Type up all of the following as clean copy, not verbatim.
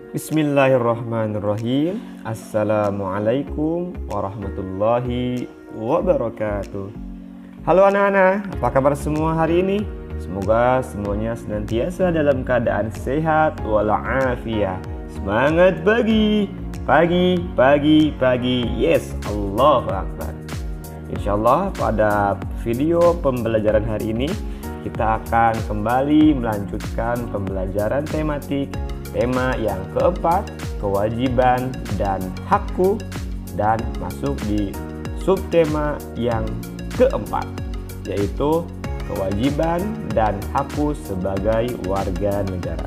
Bismillahirrahmanirrahim. Assalamualaikum warahmatullahi wabarakatuh. Halo anak-anak, apa kabar semua hari ini? Semoga semuanya senantiasa dalam keadaan sehat walafiat. Semangat pagi, pagi. Yes, Allahu Akbar. Insyaallah pada video pembelajaran hari ini kita akan kembali melanjutkan pembelajaran tematik. Tema yang keempat, kewajiban dan hakku, dan masuk di subtema yang keempat, yaitu kewajiban dan hakku sebagai warga negara.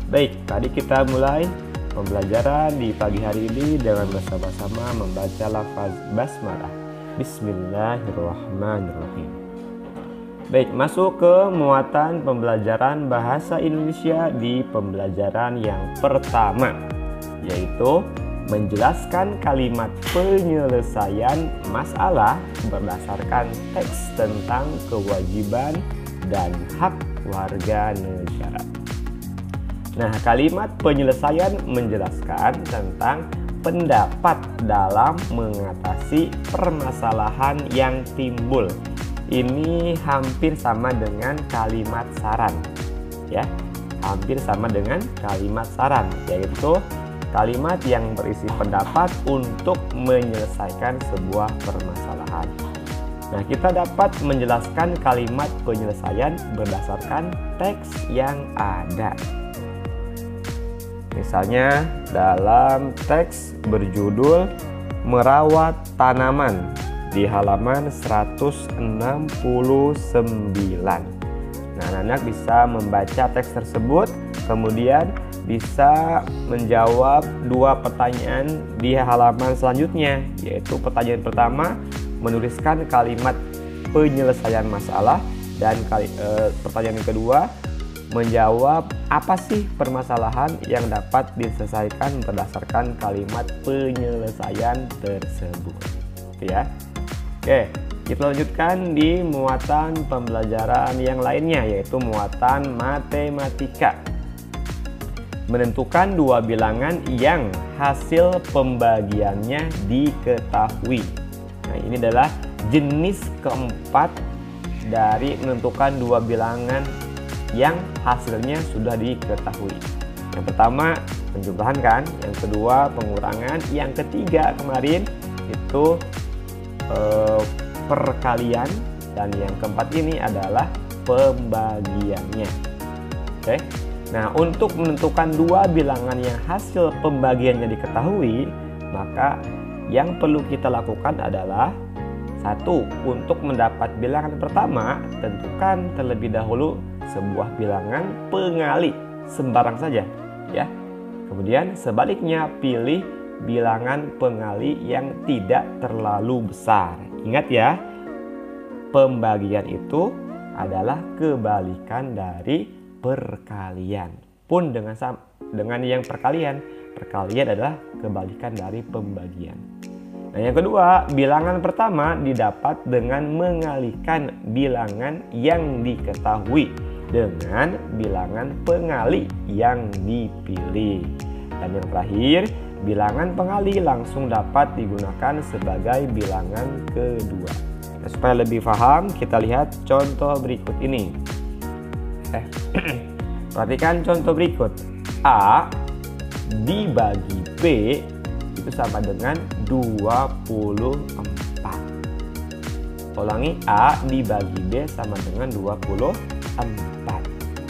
Baik, tadi kita mulai pembelajaran di pagi hari ini dengan bersama-sama membaca lafaz basmalah. Bismillahirrahmanirrahim. Baik, masuk ke muatan pembelajaran bahasa Indonesia di pembelajaran yang pertama, yaitu menjelaskan kalimat penyelesaian masalah berdasarkan teks tentang kewajiban dan hak warga negara. Nah, kalimat penyelesaian menjelaskan tentang pendapat dalam mengatasi permasalahan yang timbul. Ini hampir sama dengan kalimat saran, ya, hampir sama dengan kalimat saran, yaitu kalimat yang berisi pendapat untuk menyelesaikan sebuah permasalahan. Nah, kita dapat menjelaskan kalimat penyelesaian berdasarkan teks yang ada. Misalnya dalam teks berjudul merawat tanaman di halaman 169. Nah, anak-anak bisa membaca teks tersebut, kemudian bisa menjawab dua pertanyaan di halaman selanjutnya, yaitu pertanyaan pertama menuliskan kalimat penyelesaian masalah, dan pertanyaan yang kedua menjawab apa sih permasalahan yang dapat diselesaikan berdasarkan kalimat penyelesaian tersebut, ya. Oke, kita lanjutkan di muatan pembelajaran yang lainnya, yaitu muatan matematika. Menentukan dua bilangan yang hasil pembagiannya diketahui. Nah, ini adalah jenis keempat dari menentukan dua bilangan yang hasilnya sudah diketahui. Yang pertama penjumlahan kan, yang kedua pengurangan, yang ketiga kemarin itu perkalian, dan yang keempat ini adalah pembagiannya. Oke. Nah, untuk menentukan dua bilangan yang hasil pembagiannya diketahui, maka yang perlu kita lakukan adalah satu, untuk mendapat bilangan pertama, tentukan terlebih dahulu sebuah bilangan pengali sembarang saja, ya. Kemudian sebaliknya pilih bilangan pengali yang tidak terlalu besar. Ingat ya, pembagian itu adalah kebalikan dari perkalian. Pun dengan yang perkalian adalah kebalikan dari pembagian. Nah, yang kedua, bilangan pertama didapat dengan mengalihkan bilangan yang diketahui dengan bilangan pengali yang dipilih. Dan yang terakhir, bilangan pengali langsung dapat digunakan sebagai bilangan kedua. Nah, supaya lebih paham, kita lihat contoh berikut ini. Perhatikan contoh berikut. A dibagi B itu sama dengan 24. Ulangi, A dibagi B sama dengan 24.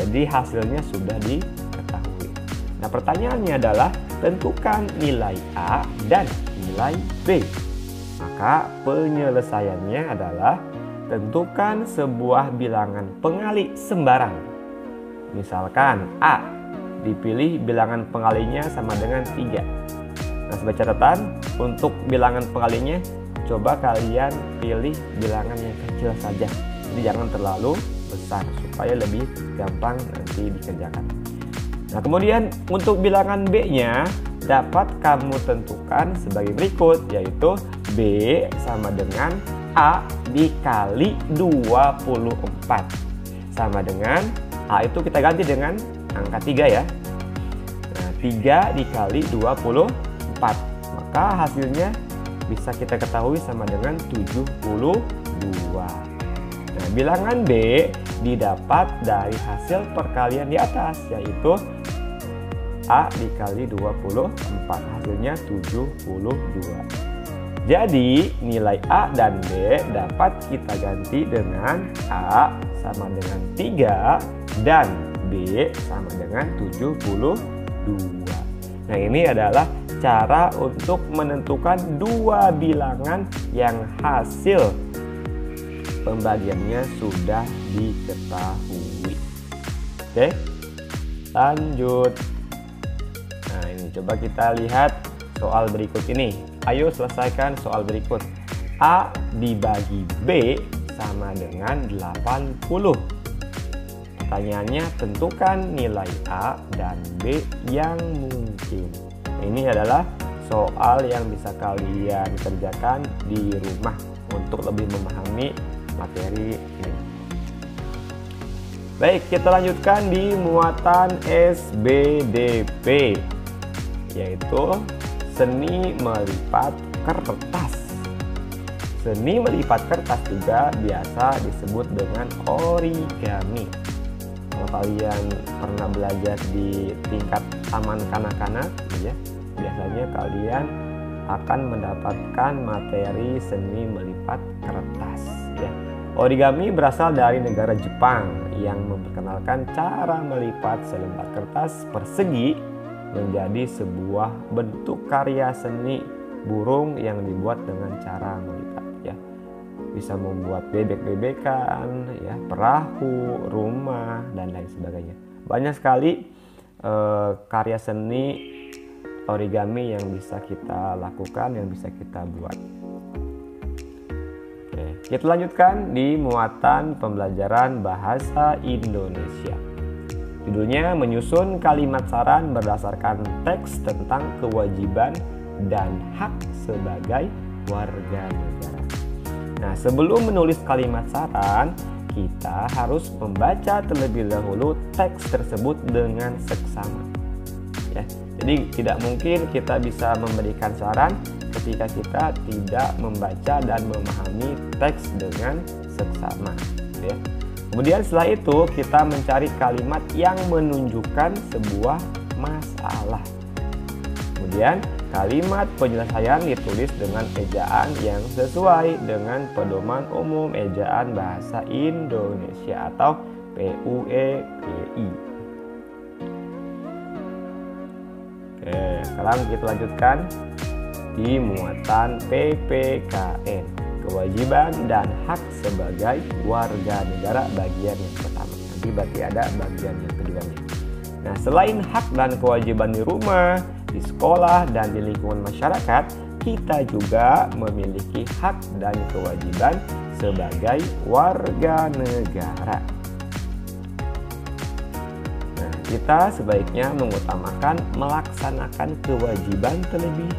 Jadi hasilnya sudah diketahui. Nah, pertanyaannya adalah tentukan nilai A dan nilai B. Maka penyelesaiannya adalah tentukan sebuah bilangan pengali sembarang. Misalkan A dipilih bilangan pengalinya sama dengan 3. Nah, sebagai catatan, untuk bilangan pengalinya coba kalian pilih bilangan yang kecil saja. Jadi jangan terlalu besar supaya lebih gampang nanti dikerjakan. Nah, kemudian untuk bilangan B-nya dapat kamu tentukan sebagai berikut, yaitu B sama dengan A dikali 24 sama dengan A itu kita ganti dengan angka 3 ya. Nah, 3 dikali 24. Maka hasilnya bisa kita ketahui sama dengan 72. Nah, bilangan B didapat dari hasil perkalian di atas, yaitu A dikali 24, hasilnya 72. Jadi nilai A dan B dapat kita ganti dengan A sama dengan 3 dan B sama dengan 72. Nah, ini adalah cara untuk menentukan dua bilangan yang hasil pembagiannya sudah diketahui. Oke, lanjut. Nah, ini coba kita lihat soal berikut ini. Ayo selesaikan soal berikut. A dibagi B sama dengan 80. Pertanyaannya, tentukan nilai A dan B yang mungkin. Ini adalah soal yang bisa kalian kerjakan di rumah untuk lebih memahami materi ini. Baik, kita lanjutkan di muatan SBDP, yaitu seni melipat kertas. Seni melipat kertas juga biasa disebut dengan origami. Kalau kalian pernah belajar di tingkat taman kanak-kanak, ya, biasanya kalian akan mendapatkan materi seni melipat kertas. Ya. Origami berasal dari negara Jepang yang memperkenalkan cara melipat selembar kertas persegi menjadi sebuah bentuk karya seni burung yang dibuat dengan cara melipat. Ya. Bisa membuat bebek-bebekan, ya, perahu, rumah, dan lain sebagainya. Banyak sekali karya seni origami yang bisa kita lakukan, yang bisa kita buat. Oke, kita lanjutkan di muatan pembelajaran bahasa Indonesia. Judulnya menyusun kalimat saran berdasarkan teks tentang kewajiban dan hak sebagai warga negara. Nah, sebelum menulis kalimat saran, kita harus membaca terlebih dahulu teks tersebut dengan seksama. Ya, jadi tidak mungkin kita bisa memberikan saran ketika kita tidak membaca dan memahami teks dengan seksama. Ya. Kemudian setelah itu kita mencari kalimat yang menunjukkan sebuah masalah. Kemudian kalimat penyelesaian ditulis dengan ejaan yang sesuai dengan Pedoman Umum Ejaan Bahasa Indonesia atau PUEBI. Oke, sekarang kita lanjutkan di muatan PPKN, kewajiban dan hak sebagai warga negara, bagian yang pertama. Nanti berarti ada bagian yang keduanya. Nah, selain hak dan kewajiban di rumah, di sekolah, dan di lingkungan masyarakat, kita juga memiliki hak dan kewajiban sebagai warga negara. Nah, kita sebaiknya mengutamakan melaksanakan kewajiban terlebih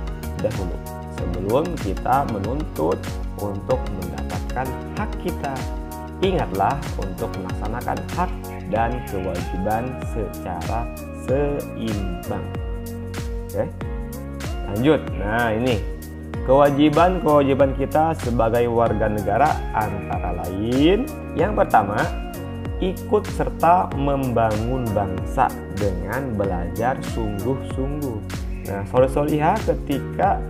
dahulu sebelum kita menuntut untuk mendapatkan hak kita. Ingatlah untuk melaksanakan hak dan kewajiban secara seimbang. Oke, lanjut. Nah, ini kewajiban kita sebagai warga negara antara lain, yang pertama, ikut serta membangun bangsa dengan belajar sungguh-sungguh. Nah, soleh-solihah ketika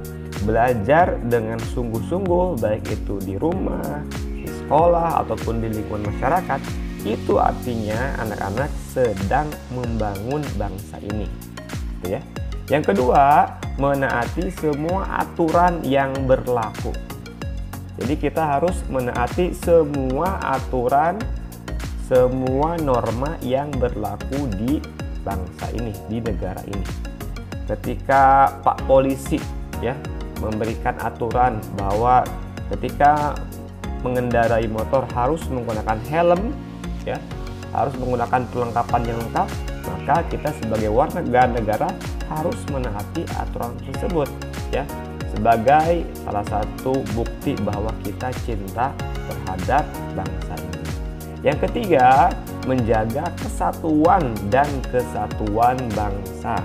belajar dengan sungguh-sungguh, baik itu di rumah, di sekolah, ataupun di lingkungan masyarakat, itu artinya anak-anak sedang membangun bangsa ini. Gitu ya. Yang kedua, menaati semua aturan yang berlaku. Jadi kita harus menaati semua aturan, semua norma yang berlaku di bangsa ini, di negara ini. Ketika Pak Polisi, ya, memberikan aturan bahwa ketika mengendarai motor harus menggunakan helm, ya, harus menggunakan perlengkapan yang lengkap, maka kita sebagai warga negara harus menaati aturan tersebut, ya, sebagai salah satu bukti bahwa kita cinta terhadap bangsa ini. Yang ketiga, menjaga kesatuan dan kesatuan bangsa.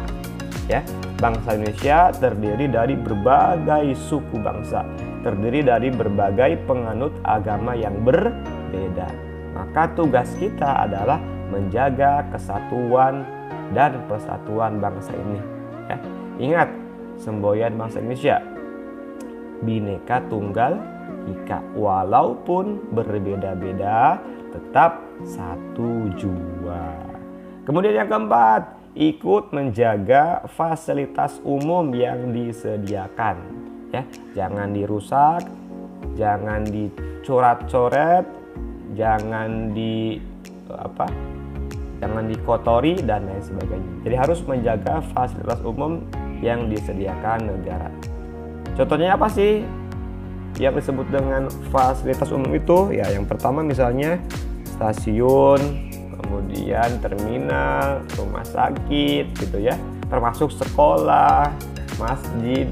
Ya, bangsa Indonesia terdiri dari berbagai suku bangsa, terdiri dari berbagai penganut agama yang berbeda. Maka tugas kita adalah menjaga kesatuan dan persatuan bangsa ini. Ya, ingat semboyan bangsa Indonesia, Bhinneka Tunggal Ika. Walaupun berbeda-beda, tetap satu jua. Kemudian yang keempat, ikut menjaga fasilitas umum yang disediakan. Ya, jangan dirusak, jangan dicoret-coret, jangan jangan dikotori dan lain sebagainya. Jadi harus menjaga fasilitas umum yang disediakan negara. Contohnya apa sih yang disebut dengan fasilitas umum itu? Ya, yang pertama misalnya stasiun, kemudian terminal, rumah sakit gitu ya, termasuk sekolah, masjid,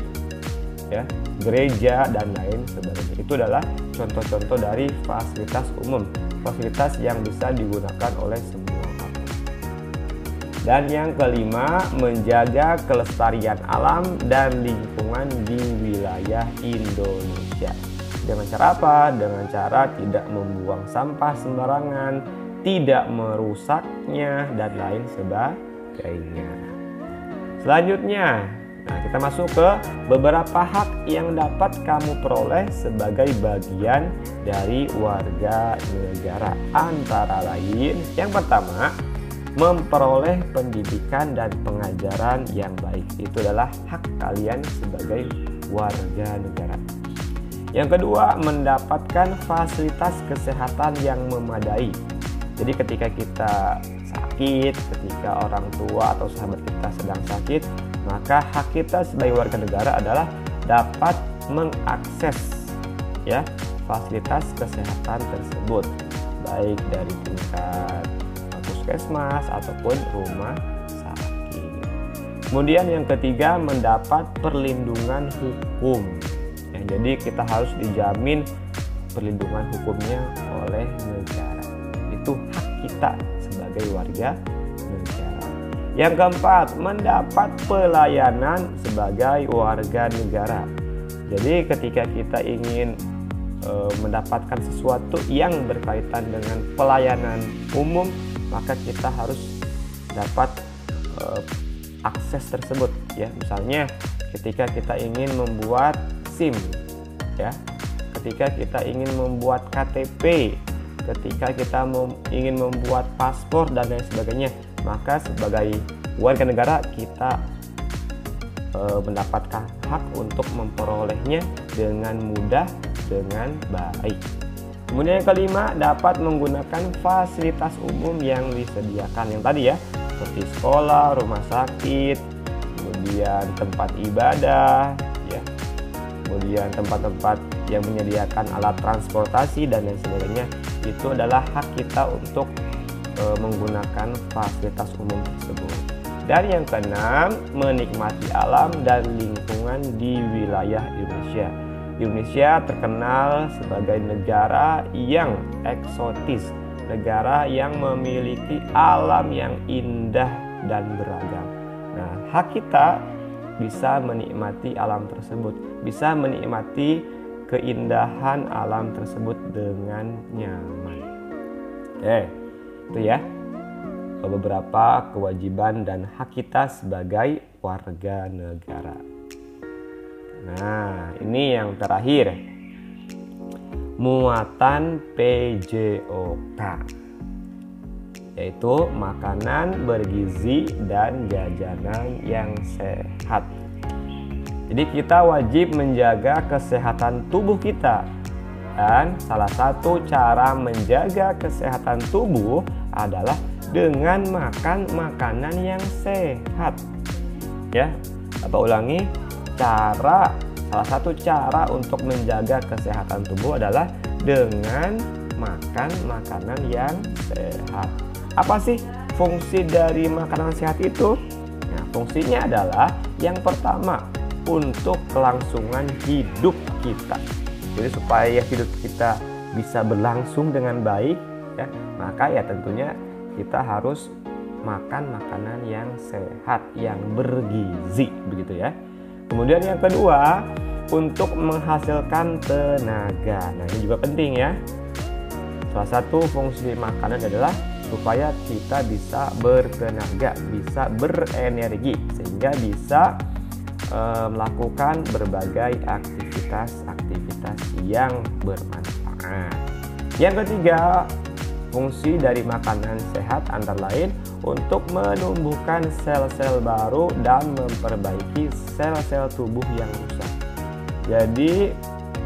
ya, gereja dan lain sebagainya. Itu adalah contoh-contoh dari fasilitas umum, fasilitas yang bisa digunakan oleh semua orang. Dan yang kelima, menjaga kelestarian alam dan lingkungan di wilayah Indonesia. Dengan cara apa? Dengan cara tidak membuang sampah sembarangan, tidak merusaknya, dan lain sebagainya. Selanjutnya, kita masuk ke beberapa hak yang dapat kamu peroleh sebagai bagian dari warga negara. Antara lain, yang pertama, memperoleh pendidikan dan pengajaran yang baik. Itu adalah hak kalian sebagai warga negara. Yang kedua, mendapatkan fasilitas kesehatan yang memadai. Jadi ketika kita sakit, ketika orang tua atau sahabat kita sedang sakit, maka hak kita sebagai warga negara adalah dapat mengakses ya fasilitas kesehatan tersebut, baik dari tingkat puskesmas ataupun rumah sakit. Kemudian yang ketiga, mendapat perlindungan hukum. Ya, jadi kita harus dijamin perlindungan hukumnya oleh negara. Itu hak kita sebagai warga negara. Yang keempat, mendapat pelayanan sebagai warga negara. Jadi ketika kita ingin mendapatkan sesuatu yang berkaitan dengan pelayanan umum, maka kita harus dapat akses tersebut ya. Misalnya ketika kita ingin membuat SIM ya, ketika kita ingin membuat KTP, ketika kita ingin membuat paspor dan lain sebagainya, maka sebagai warga negara kita mendapatkan hak untuk memperolehnya dengan mudah, dengan baik. Kemudian yang kelima, dapat menggunakan fasilitas umum yang disediakan yang tadi ya, seperti sekolah, rumah sakit, kemudian tempat ibadah ya, kemudian tempat-tempat yang menyediakan alat transportasi dan lain sebagainya. Itu adalah hak kita untuk menggunakan fasilitas umum tersebut. Dan yang keenam, menikmati alam dan lingkungan di wilayah Indonesia. Indonesia terkenal sebagai negara yang eksotis, negara yang memiliki alam yang indah dan beragam. Nah, hak kita bisa menikmati alam tersebut, bisa menikmati keindahan alam tersebut dengan nyaman. Itu ya beberapa kewajiban dan hak kita sebagai warga negara. Nah, ini yang terakhir, muatan PJOK, yaitu makanan bergizi dan jajanan yang sehat. Jadi kita wajib menjaga kesehatan tubuh kita, dan salah satu cara menjaga kesehatan tubuh adalah dengan makan makanan yang sehat. Ya, ulangi, salah satu cara untuk menjaga kesehatan tubuh adalah dengan makan makanan yang sehat. Apa sih fungsi dari makanan sehat itu? Nah, fungsinya adalah yang pertama, untuk kelangsungan hidup kita. Jadi supaya hidup kita bisa berlangsung dengan baik ya, maka ya tentunya kita harus makan makanan yang sehat, yang bergizi, begitu ya. Kemudian yang kedua, untuk menghasilkan tenaga. Nah, ini juga penting ya. Salah satu fungsi makanan adalah supaya kita bisa bertenaga, bisa berenergi, sehingga bisa melakukan berbagai aktivitas-aktivitas yang bermanfaat. Yang ketiga, fungsi dari makanan sehat antara lain untuk menumbuhkan sel-sel baru dan memperbaiki sel-sel tubuh yang rusak. Jadi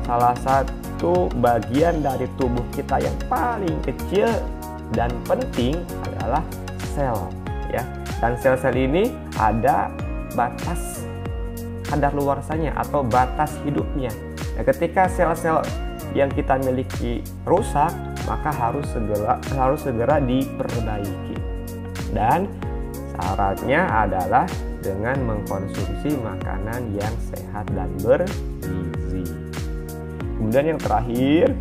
salah satu bagian dari tubuh kita yang paling kecil dan penting adalah sel, ya. Dan sel-sel ini ada batas kadaluarsanya atau batas hidupnya. Nah, ketika sel-sel yang kita miliki rusak, maka harus segera diperbaiki. Dan syaratnya adalah dengan mengkonsumsi makanan yang sehat dan bergizi. Kemudian yang terakhir,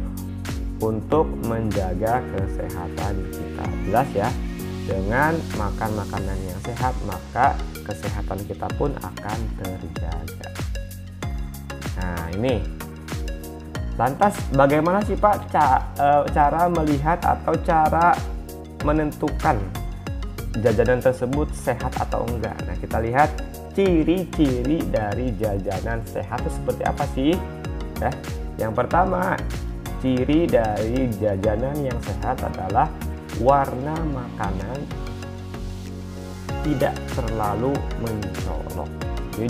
untuk menjaga kesehatan kita. Jelas ya, dengan makan makanan yang sehat, maka kesehatan kita pun akan terjaga. Nah, ini. Lantas bagaimana sih Pak cara melihat atau cara menentukan jajanan tersebut sehat atau enggak? Nah, kita lihat ciri-ciri dari jajanan sehat itu seperti apa sih? Yang pertama, ciri dari jajanan yang sehat adalah warna makanan tidak terlalu mencolok. Jadi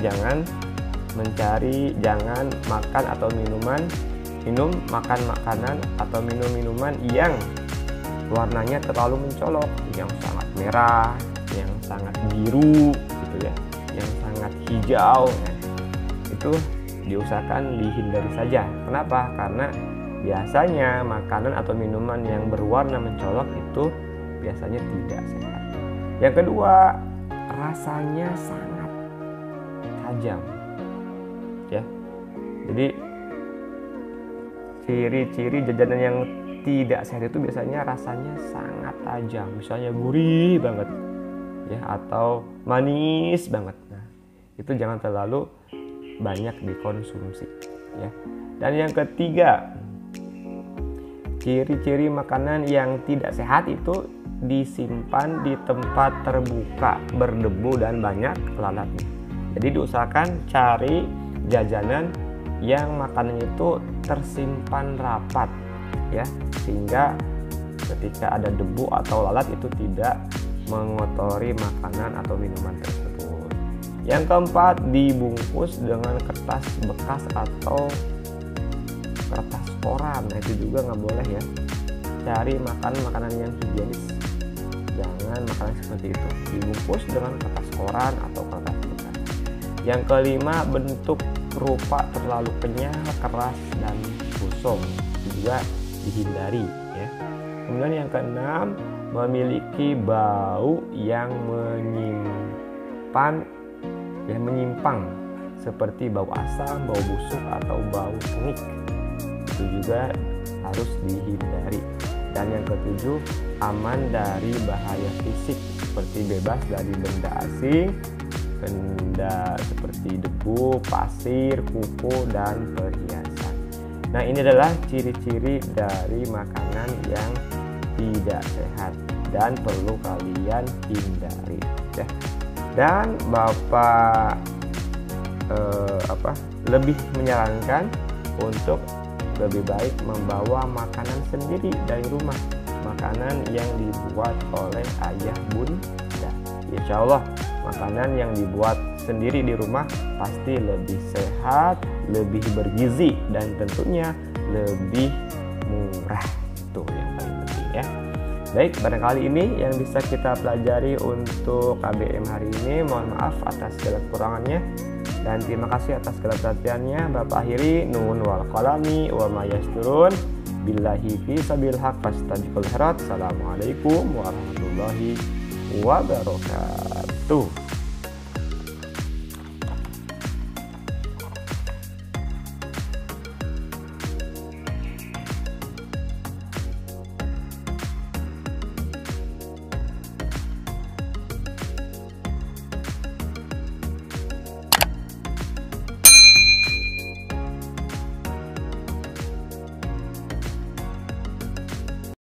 jangan makan atau makan makanan atau minum minuman yang warnanya terlalu mencolok, yang sangat merah, yang sangat biru gitu ya, yang sangat hijau. Nah, itu diusahakan dihindari saja. Kenapa? Karena biasanya makanan atau minuman yang berwarna mencolok itu biasanya tidak sehat. Yang kedua, rasanya sangat tajam, ya. Jadi ciri-ciri jajanan yang tidak sehat itu biasanya rasanya sangat tajam, misalnya gurih banget, ya, atau manis banget. Nah, itu jangan terlalu banyak dikonsumsi, ya. Dan yang ketiga, ciri-ciri makanan yang tidak sehat itu disimpan di tempat terbuka, berdebu dan banyak lalatnya. Jadi diusahakan cari jajanan yang makanannya itu tersimpan rapat, ya, sehingga ketika ada debu atau lalat itu tidak mengotori makanan atau minuman tersebut. Yang keempat, dibungkus dengan kertas bekas atau kertas koran. Nah, itu juga nggak boleh ya. Cari makanan yang higienis, jangan makanan seperti itu dibungkus dengan kertas koran atau kertas bekas. Yang kelima, bentuk rupa terlalu kenyal, keras dan gosong, itu juga dihindari, ya. Kemudian yang keenam, memiliki bau yang menyimpang seperti bau asam, bau busuk atau bau sengit, itu juga harus dihindari. Dan yang ketujuh, aman dari bahaya fisik seperti bebas dari benda asing, benda seperti debu, pasir, kuku, dan perhiasan. Nah, ini adalah ciri-ciri dari makanan yang tidak sehat dan perlu kalian hindari, ya. Dan Bapak lebih menyarankan untuk lebih baik membawa makanan sendiri dari rumah, makanan yang dibuat oleh ayah bunda. Insya Allah makanan yang dibuat sendiri di rumah pasti lebih sehat, lebih bergizi, dan tentunya lebih murah. Itu yang paling penting, ya. Baik, barangkali ini yang bisa kita pelajari untuk KBM hari ini. Mohon maaf atas segala kekurangannya, dan terima kasih atas segala perhatiannya. Bapak akhiri, nun wal qalami wa ma yasturun. Billahi fi sabil haq fastabiqul khairat. Assalamualaikum warahmatullahi wabarakatuh.